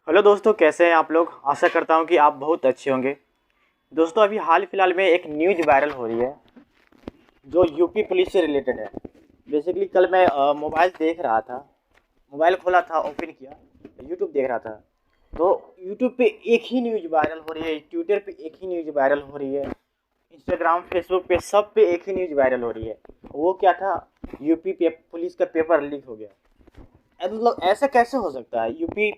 Hello दोस्तों, कैसे हैं आप लोग। आशा करता हूं कि आप बहुत अच्छे होंगे। दोस्तों, अभी हाल फिलहाल में एक न्यूज़ वायरल हो रही है जो यूपी पुलिस से रिलेटेड है। बेसिकली कल मैं मोबाइल देख रहा था, मोबाइल खोला था, ओपन किया, यूट्यूब देख रहा था। तो यूट्यूब पे एक ही न्यूज़ वायरल हो रही है, ट्विटर पे एक ही न्यूज़ वायरल हो रही है, इंस्टाग्राम फेसबुक पे सब पे एक ही न्यूज़ वायरल हो रही है। वो क्या था, यूपी पे पुलिस का पेपर लीक हो गया। मतलब ऐसा कैसे हो सकता है, यूपी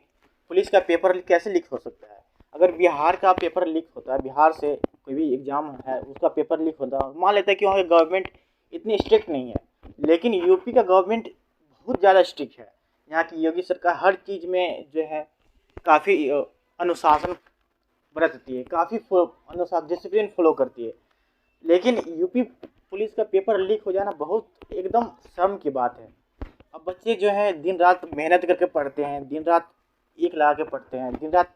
पुलिस का पेपर कैसे लीक हो सकता है। अगर बिहार का पेपर लीक होता है, बिहार से कोई भी एग्ज़ाम है उसका पेपर लीक होता है, मान लेते हैं कि वहाँ की गवर्नमेंट इतनी स्ट्रिक्ट नहीं है। लेकिन यूपी का गवर्नमेंट बहुत ज़्यादा स्ट्रिक्ट है। यहाँ की योगी सरकार हर चीज़ में जो है काफ़ी अनुशासन बरतती है, काफ़ी अनुशासन डिसिप्लिन फॉलो करती है। लेकिन यूपी पुलिस का पेपर लीक हो जाना बहुत एकदम शर्म की बात है। अब बच्चे जो हैं दिन रात मेहनत करके पढ़ते हैं, दिन रात एक लगा के पढ़ते हैं, दिन रात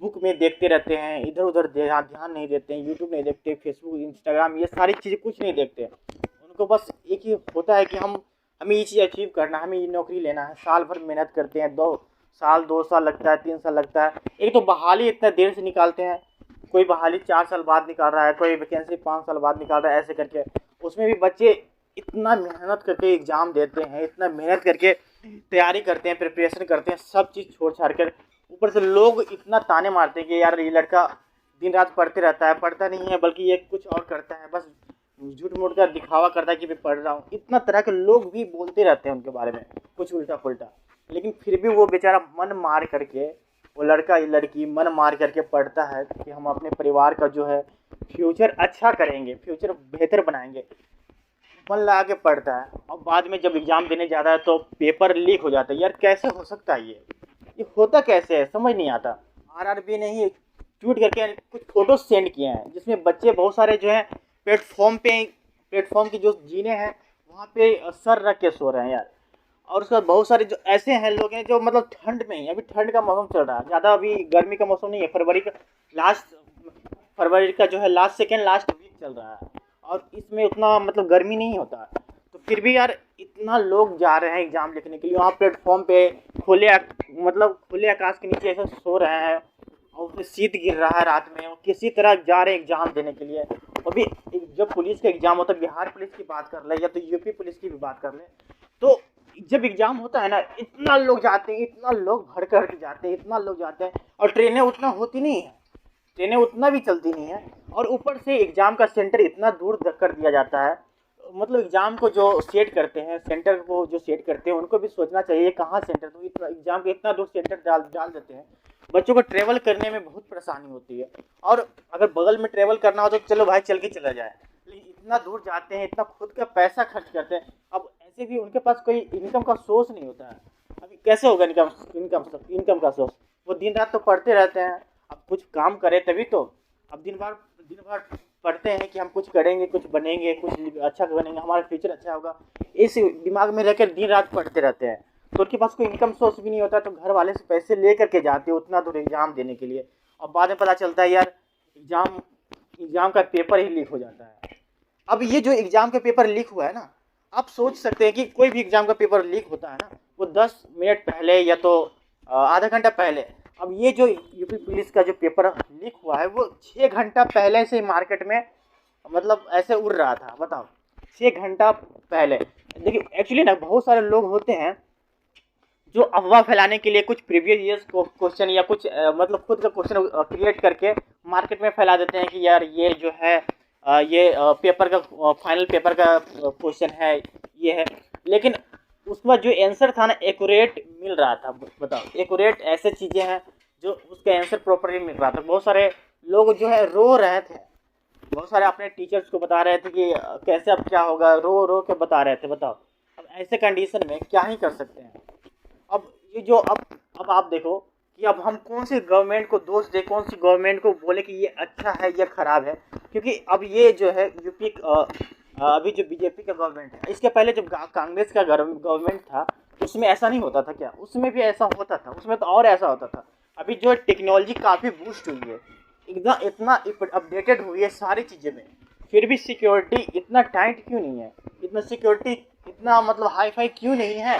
बुक में देखते रहते हैं, इधर उधर ध्यान नहीं देते हैं, यूट्यूब नहीं देखते, फेसबुक इंस्टाग्राम ये सारी चीज़ें कुछ नहीं देखते। उनको बस एक ही होता है कि हमें ये चीज़ अचीव करना है, हमें ये नौकरी लेना है। साल भर मेहनत करते हैं, 2 साल 2 साल लगता है, 3 साल लगता है। एक तो बहाली इतना देर से निकालते हैं, कोई बहाली 4 साल बाद निकाल रहा है, कोई वैकेंसी 5 साल बाद निकाल रहा है, ऐसे करके। उसमें भी बच्चे इतना मेहनत करके एग्ज़ाम देते हैं, इतना मेहनत करके तैयारी करते हैं, प्रिपरेशन करते हैं, सब चीज़ छोड़ छाड़ कर ऊपर से लोग इतना ताने मारते हैं कि यार ये लड़का दिन रात पढ़ते रहता है, पढ़ता नहीं है बल्कि ये कुछ और करता है, बस झूठ मूठ का दिखावा करता है कि मैं पढ़ रहा हूँ। इतना तरह के लोग भी बोलते रहते हैं उनके बारे में कुछ उल्टा पुल्टा। लेकिन फिर भी वो बेचारा मन मार करके, वो लड़का या लड़की मन मार करके पढ़ता है कि हम अपने परिवार का जो है फ्यूचर अच्छा करेंगे, फ्यूचर बेहतर बनाएंगे, मन लगा के पढ़ता है। और बाद में जब एग्ज़ाम देने जाता है तो पेपर लीक हो जाता है। यार कैसे हो सकता है ये होता कैसे है, समझ नहीं आता। आरआरबी ने ही ट्वीट करके कुछ फ़ोटो सेंड किए हैं जिसमें बच्चे बहुत सारे जो हैं प्लेटफॉर्म की जो जीने हैं वहाँ पे सर रख के सो रहे हैं यार। और उसके बाद बहुत सारे जो ऐसे हैं लोग हैं जो मतलब ठंड में ही, अभी ठंड का मौसम चल रहा है, ज़्यादा अभी गर्मी का मौसम नहीं है, लास्ट फरवरी का जो है लास्ट वीक चल रहा है और इसमें उतना मतलब गर्मी नहीं होता। तो फिर भी यार इतना लोग जा रहे हैं एग्ज़ाम लिखने के लिए, वहाँ प्लेटफॉर्म पे मतलब खुले आकाश के नीचे ऐसे सो रहे हैं और उसमें शीत गिर रहा है रात में, और किसी तरह जा रहे हैं एग्ज़ाम देने के लिए। अभी जब पुलिस का एग्ज़ाम होता है, बिहार पुलिस की बात कर ले या तो यूपी पुलिस की भी बात कर ले, तो जब एग्ज़ाम होता है ना, इतना लोग जाते हैं, इतना लोग भर कर के जाते हैं, इतना लोग जाते हैं, और ट्रेनें उतना होती नहीं है, ट्रेनें उतना भी चलती नहीं है। और ऊपर से एग्ज़ाम का सेंटर इतना दूर कर दिया जाता है। मतलब एग्ज़ाम को जो सेट करते हैं, सेंटर को जो सेट करते हैं, उनको भी सोचना चाहिए कहाँ सेंटर, तो इतना एग्ज़ाम के इतना दूर सेंटर डाल डाल देते हैं। बच्चों को ट्रैवल करने में बहुत परेशानी होती है। और अगर बगल में ट्रैवल करना हो तो चलो भाई चल के चला जाए, लेकिन इतना दूर जाते हैं, इतना खुद का पैसा खर्च करते हैं। अब ऐसे भी उनके पास कोई इनकम का सोर्स नहीं होता है। अभी कैसे होगा इनकम इनकम का सोर्स। वो दिन रात तो पढ़ते रहते हैं, अब कुछ काम करें तभी तो। अब दिन भर पढ़ते हैं कि हम कुछ करेंगे, कुछ बनेंगे, कुछ अच्छा बनेंगे, हमारा फ्यूचर अच्छा होगा, इस दिमाग में रहकर दिन रात पढ़ते रहते हैं। तो उनके पास कोई इनकम सोर्स भी नहीं होता, तो घर वाले से पैसे ले करके जाते हैं उतना दूर एग्ज़ाम देने के लिए। और बाद में पता चलता है यार एग्ज़ाम एग्ज़ाम का पेपर ही लीक हो जाता है। अब ये जो एग्ज़ाम का पेपर लीक हुआ है ना, आप सोच सकते हैं कि कोई भी एग्ज़ाम का पेपर लीक होता है ना, वो 10 मिनट पहले या तो आधा घंटा पहले। अब ये जो यूपी पुलिस का जो पेपर लीक हुआ है वो 6 घंटा पहले से मार्केट में मतलब ऐसे उड़ रहा था, बताओ। 6 घंटा पहले। देखिए एक्चुअली ना बहुत सारे लोग होते हैं जो अफवाह फैलाने के लिए कुछ प्रीवियस ईयर्स को क्वेश्चन या कुछ मतलब खुद का क्वेश्चन क्रिएट करके मार्केट में फैला देते हैं कि यार ये जो है ये पेपर का फाइनल पेपर का क्वेश्चन है, ये है। लेकिन उसमें जो आंसर था ना एक्यूरेट मिल रहा था, बताओ। एक्यूरेट ऐसे चीज़ें हैं जो उसका आंसर प्रॉपरली मिल रहा था। बहुत सारे लोग जो है रो रहे थे, बहुत सारे अपने टीचर्स को बता रहे थे कि कैसे अब क्या होगा, रो रो के बता रहे थे, बताओ। अब ऐसे कंडीशन में क्या ही कर सकते हैं। अब ये जो अब आप देखो कि अब हम कौन सी गवर्नमेंट को दोष दें, कौन सी गवर्नमेंट को बोले कि ये अच्छा है या ख़राब है। क्योंकि अब ये जो है यूपी अभी जो बीजेपी का गवर्नमेंट है, इसके पहले जब कांग्रेस का गवर्नमेंट था उसमें ऐसा नहीं होता था क्या, उसमें भी ऐसा होता था, उसमें तो और ऐसा होता था। अभी जो टेक्नोलॉजी काफ़ी बूस्ट हुई है, एकदम इतना अपडेटेड हुई है सारी चीज़ें में, फिर भी सिक्योरिटी इतना टाइट क्यों नहीं है, इतना सिक्योरिटी इतना मतलब हाई फाई क्यों नहीं है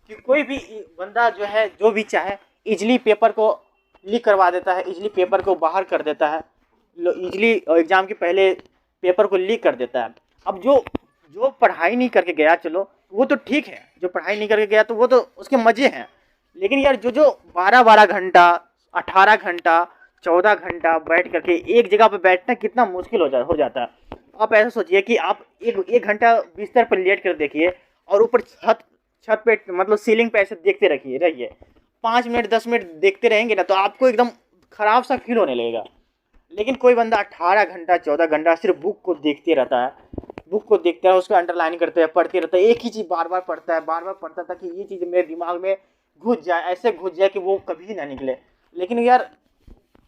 कि कोई भी बंदा जो है जो भी चाहे इजली पेपर को लीक करवा देता है, इजीली पेपर को बाहर कर देता है, इजीली एग्ज़ाम के पहले पेपर को लीक कर देता है। अब जो जो पढ़ाई नहीं करके गया, चलो वो तो ठीक है, जो पढ़ाई नहीं करके गया तो वो तो उसके मज़े हैं, लेकिन यार जो जो 12-12 घंटा, 18 घंटा, 14 घंटा बैठ करके एक जगह पर बैठना कितना मुश्किल हो जाता है। आप ऐसा सोचिए कि आप एक घंटा बिस्तर पर लेट कर देखिए और ऊपर छत पे मतलब सीलिंग पे ऐसे देखते रहिए 5 मिनट 10 मिनट देखते रहेंगे ना, तो आपको एकदम खराब सा फील होने लगेगा। लेकिन कोई बंदा 18 घंटा 14 घंटा सिर्फ बुक को देखते रहता है, बुक को देखता है, उसका अंडरलाइन करते हैं, पढ़ते रहता है, एक ही चीज़ बार बार पढ़ता है, बार बार पढ़ता है, ताकि ये चीज़ मेरे दिमाग में घुस जाए, ऐसे घुस जाए कि वो कभी ना निकले। लेकिन यार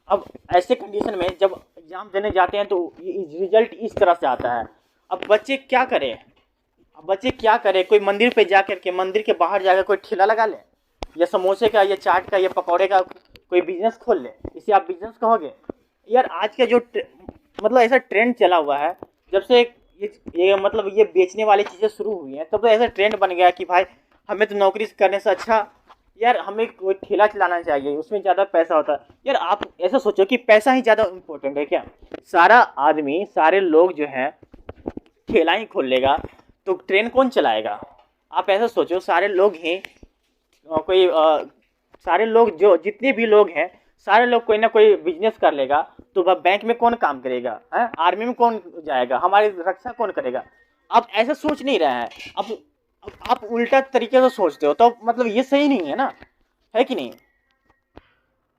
अब ऐसे कंडीशन में जब एग्ज़ाम देने जाते हैं तो रिजल्ट इस तरह से आता है। अब बच्चे क्या करें, कोई मंदिर पे जा कर के, मंदिर के बाहर जाकर कोई ठेला लगा ले, या समोसे का, या चाट का, या पकौड़े का कोई बिजनेस खोल ले, इसे आप बिजनेस कहोगे? यार आज का जो मतलब ऐसा ट्रेंड चला हुआ है, जब से ये मतलब ये बेचने वाली चीज़ें शुरू हुई हैं, तब तो ऐसा ट्रेंड बन गया कि भाई हमें तो नौकरी करने से अच्छा यार हमें कोई ठेला चलाना चाहिए, उसमें ज़्यादा पैसा होता है। यार आप ऐसा सोचो कि पैसा ही ज़्यादा इम्पोर्टेंट है क्या? सारे लोग जो हैं ठेला ही खोल लेगा तो ट्रेन कौन चलाएगा? आप ऐसा सोचो, सारे लोग ही सारे लोग, जो जितने भी लोग हैं, सारे लोग कोई ना कोई बिजनेस कर लेगा, तो वह बैंक में कौन काम करेगा है? आर्मी में कौन जाएगा? हमारी रक्षा कौन करेगा? आप ऐसा सोच नहीं रहे हैं। अब आप उल्टा तरीके से सोचते हो, तो मतलब ये सही नहीं है ना, है कि नहीं?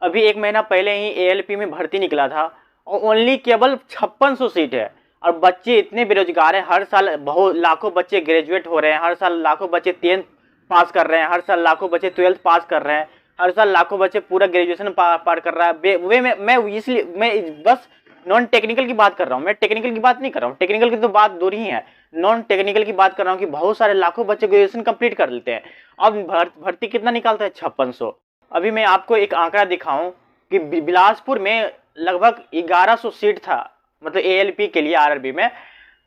अभी 1 महीना पहले ही एएलपी में भर्ती निकला था और ओनली केवल 5600 सीट है, और बच्चे इतने बेरोजगार हैं। हर साल बहुत लाखों बच्चे ग्रेजुएट हो रहे हैं, हर साल लाखों बच्चे 10th पास कर रहे हैं, हर साल लाखों बच्चे 12th पास कर रहे हैं, हर साल लाखों बच्चे पूरा ग्रेजुएशन पार कर रहा है। मैं इसलिए मैं बस नॉन टेक्निकल की बात कर रहा हूँ, मैं टेक्निकल की बात नहीं कर रहा हूँ, टेक्निकल की तो बात दूर ही है, नॉन टेक्निकल की बात कर रहा हूँ कि बहुत सारे लाखों बच्चे ग्रेजुएशन कंप्लीट कर लेते हैं। अब भर्ती कितना निकालता है? 5600। अभी मैं आपको एक आंकड़ा दिखाऊं कि बिलासपुर में लगभग 1100 सीट था, मतलब एएलपी के लिए आरआरबी में,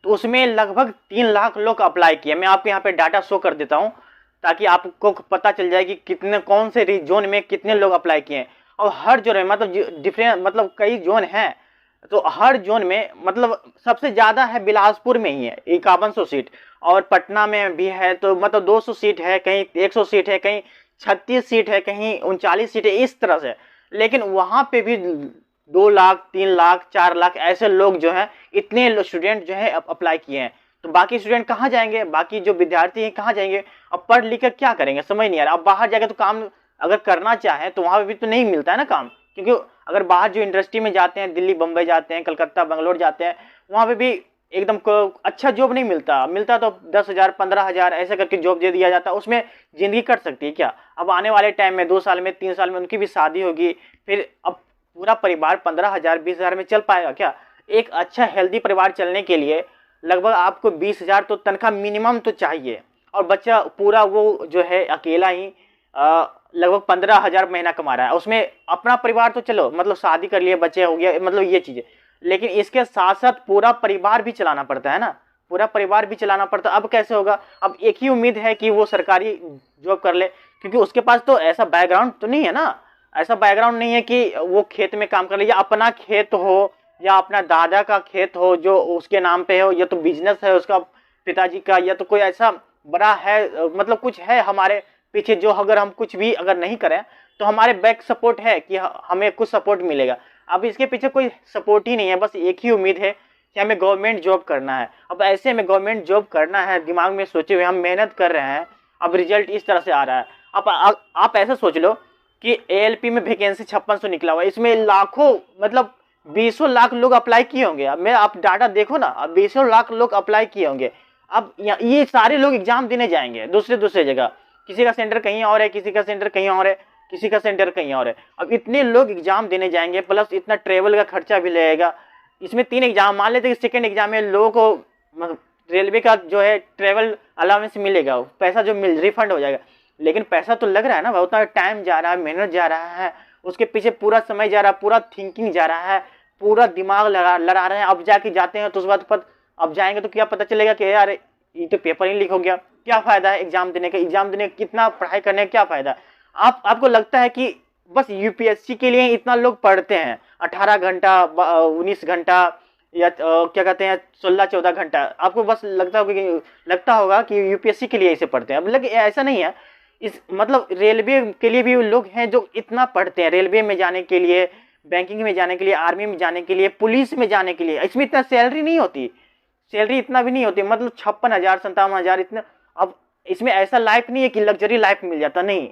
तो उसमें लगभग 3 लाख लोग अप्लाई किए। मैं आपको यहाँ पे डाटा शो कर देता हूँ ताकि आपको पता चल जाए कि कितने, कौन से जोन में कितने लोग अप्लाई किए हैं। और हर जोन में मतलब डिफरेंट, मतलब कई जोन हैं, तो हर जोन में मतलब सबसे ज़्यादा है बिलासपुर में ही है 5100 सीट, और पटना में भी है तो मतलब 200 सीट है, कहीं 100 सीट है, कहीं 36 सीट है, कहीं 39 सीट है, इस तरह से। लेकिन वहाँ पे भी 2 लाख 3 लाख 4 लाख ऐसे लोग जो हैं, इतने स्टूडेंट जो है अप्लाई किए हैं। तो बाकी स्टूडेंट कहाँ जाएंगे? बाकी जो विद्यार्थी हैं कहाँ जाएंगे? अब पढ़ लिख कर क्या करेंगे? समझ नहीं आ रहा। अब बाहर जाके तो काम अगर करना चाहें तो वहाँ पे भी तो नहीं मिलता है ना काम, क्योंकि अगर बाहर जो इंडस्ट्री में जाते हैं, दिल्ली बम्बई जाते हैं, कलकत्ता बंगलोर जाते हैं, वहाँ पे भी एकदम अच्छा जॉब नहीं मिलता तो 10,000 15,000 ऐसे करके जॉब दे दिया जाता है, उसमें ज़िंदगी कट सकती है क्या? अब आने वाले टाइम में 2 साल में 3 साल में उनकी भी शादी होगी, फिर अब पूरा परिवार 15,000 20,000 में चल पाएगा क्या? एक अच्छा हेल्दी परिवार चलने के लिए लगभग आपको 20,000 तो तनख्वाह मिनिमम तो चाहिए, और बच्चा पूरा वो जो है अकेला ही लगभग 15,000 महीना कमा रहा है। उसमें अपना परिवार तो चलो मतलब शादी कर लिए, बच्चे हो गया, मतलब ये चीज़ें, लेकिन इसके साथ साथ पूरा परिवार भी चलाना पड़ता है ना, पूरा परिवार भी चलाना पड़ता है। अब कैसे होगा? अब एक ही उम्मीद है कि वो सरकारी जॉब कर ले, क्योंकि उसके पास तो ऐसा बैकग्राउंड तो नहीं है ना, ऐसा बैकग्राउंड नहीं है कि वो खेत में काम कर ले, या अपना खेत हो या अपना दादा का खेत हो जो उसके नाम पे हो, या तो बिजनेस है उसका पिताजी का, या तो कोई ऐसा बड़ा है, मतलब कुछ है हमारे पीछे, जो अगर हम कुछ भी अगर नहीं करें तो हमारे बैक सपोर्ट है कि हमें कुछ सपोर्ट मिलेगा। अब इसके पीछे कोई सपोर्ट ही नहीं है, बस एक ही उम्मीद है कि हमें गवर्नमेंट जॉब करना है। अब ऐसे में गवर्नमेंट जॉब करना है, दिमाग में सोचे हुए हम मेहनत कर रहे हैं, अब रिजल्ट इस तरह से आ रहा है। अब आप ऐसा सोच लो कि एएलपी में वैकेंसी 5600 निकला हुआ है, इसमें लाखों मतलब 20 लाख लोग अप्लाई किए होंगे। अब मैं आप डाटा देखो ना, अब 20 लाख लोग अप्लाई किए होंगे। अब ये सारे लोग एग्जाम देने जाएंगे दूसरे जगह, किसी का सेंटर कहीं और है, किसी का सेंटर कहीं और है, किसी का सेंटर कहीं और है। अब इतने लोग एग्जाम देने जाएंगे, प्लस इतना ट्रेवल का खर्चा भी लगेगा। इसमें 3 एग्जाम, मान लेते हैं कि सेकेंड एग्जाम में लोगों को रेलवे का जो है ट्रेवल अलाउंस मिलेगा, पैसा जो रिफंड हो जाएगा, लेकिन पैसा तो लग रहा है ना, उतना टाइम जा रहा है, मेहनत जा रहा है, उसके पीछे पूरा समय जा रहा है, पूरा थिंकिंग जा रहा है, पूरा दिमाग लड़ा रहे हैं। अब जाके जाते हैं तो उस बात पर अब जाएंगे तो क्या पता चलेगा कि यार ये तो पेपर ही लीक हो गया, क्या फ़ायदा है एग्जाम देने का? एग्जाम देने का कितना पढ़ाई करने का क्या फ़ायदा? आपको लगता है कि बस यूपीएससी के लिए इतना लोग पढ़ते हैं, 18 घंटा 19 घंटा या क्या कहते हैं 16-14 घंटा। आपको बस लगता होगा कि यूपीएससी के लिए इसे पढ़ते हैं। अब लेकिन ऐसा नहीं है। इस मतलब रेलवे के लिए भी लोग हैं जो इतना पढ़ते हैं, रेलवे में जाने के लिए, बैंकिंग में जाने के लिए, आर्मी में जाने के लिए, पुलिस में जाने के लिए। इसमें इतना सैलरी नहीं होती, सैलरी इतना भी नहीं होती, मतलब 56,000 57,000 इतना। अब इसमें ऐसा लाइफ नहीं है कि लग्जरी लाइफ मिल जाता, नहीं,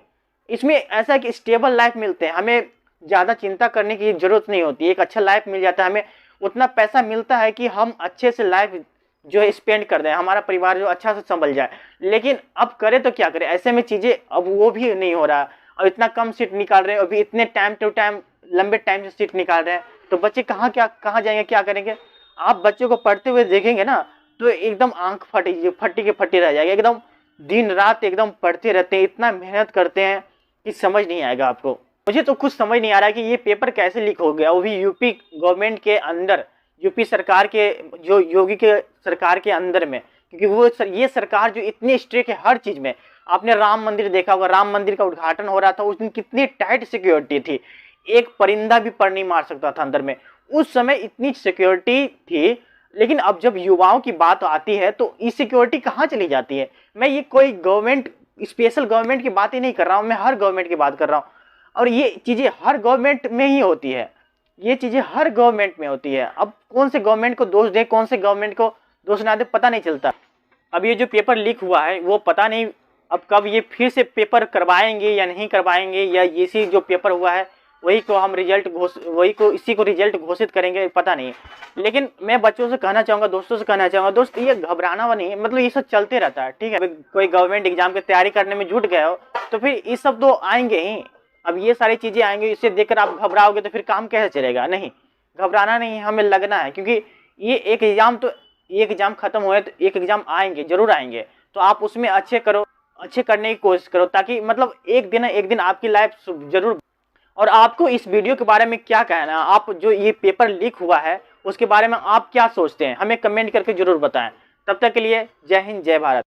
इसमें ऐसा है कि स्टेबल लाइफ मिलते हैं, हमें ज़्यादा चिंता करने की ज़रूरत नहीं होती, एक अच्छा लाइफ मिल जाता है, हमें उतना पैसा मिलता है कि हम अच्छे से लाइफ जो है स्पेंड कर दें, हमारा परिवार जो अच्छा से संभल जाए। लेकिन अब करें तो क्या करें, ऐसे में चीज़ें अब वो भी नहीं हो रहा। और इतना कम सीट निकाल रहे हैं, अभी इतने टाइम टू टाइम लंबे टाइम से सीट निकाल रहे हैं, तो बच्चे कहाँ जाएंगे, क्या करेंगे। आप बच्चों को पढ़ते हुए देखेंगे ना तो एकदम आंख फटी के फटी रह जाएगी, एकदम दिन रात एकदम पढ़ते रहते हैं, इतना मेहनत करते हैं कि समझ नहीं आएगा आपको। मुझे तो कुछ समझ नहीं आ रहा है कि ये पेपर कैसे लीक हो गया, वो भी यूपी गवर्नमेंट के अंदर, यूपी सरकार के, जो योगी के सरकार के अंदर में। क्योंकि ये सरकार जो इतनी स्ट्रिक्ट है हर चीज़ में। आपने राम मंदिर देखा होगा, राम मंदिर का उद्घाटन हो रहा था, उस दिन कितनी टाइट सिक्योरिटी थी, एक परिंदा भी पर नहीं मार सकता था अंदर में, उस समय इतनी सिक्योरिटी थी। लेकिन अब जब युवाओं की बात आती है तो ये सिक्योरिटी कहाँ चली जाती है। मैं ये कोई गवर्नमेंट, स्पेशल गवर्नमेंट की बात ही नहीं कर रहा हूँ, मैं हर गवर्नमेंट की बात कर रहा हूँ। और ये चीज़ें हर गवर्नमेंट में ही होती है, ये चीज़ें हर गवर्नमेंट में होती है। अब कौन से गवर्नमेंट को दोष दें, कौन से गवर्नमेंट को दोष ना दे, पता नहीं चलता। अब ये जो पेपर लीक हुआ है वो पता नहीं अब कब ये फिर से पेपर करवाएंगे या नहीं करवाएंगे, या इसी जो पेपर हुआ है वही को हम इसी को रिजल्ट घोषित करेंगे, पता नहीं। लेकिन मैं बच्चों से कहना चाहूँगा, दोस्तों से कहना चाहूँगा, दोस्त ये घबराना हुआ नहीं है, मतलब ये सब चलते रहता है, ठीक है। कोई गवर्नमेंट एग्जाम की तैयारी करने में जुट गए हो तो फिर ये सब तो आएंगे ही। अब ये सारी चीज़ें आएंगी, इसे देखकर आप घबराओगे तो फिर काम कैसे चलेगा। नहीं, घबराना नहीं है, हमें लगना है, क्योंकि ये एक एग्ज़ाम खत्म हुए तो एक एग्ज़ाम आएंगे, जरूर आएंगे। तो आप उसमें अच्छे करने की कोशिश करो, ताकि मतलब एक दिन आपकी लाइफ जरूर। और आपको इस वीडियो के बारे में क्या कहना है, आप जो ये पेपर लीक हुआ है उसके बारे में आप क्या सोचते हैं, हमें कमेंट करके जरूर बताएं। तब तक के लिए जय हिंद, जय भारत।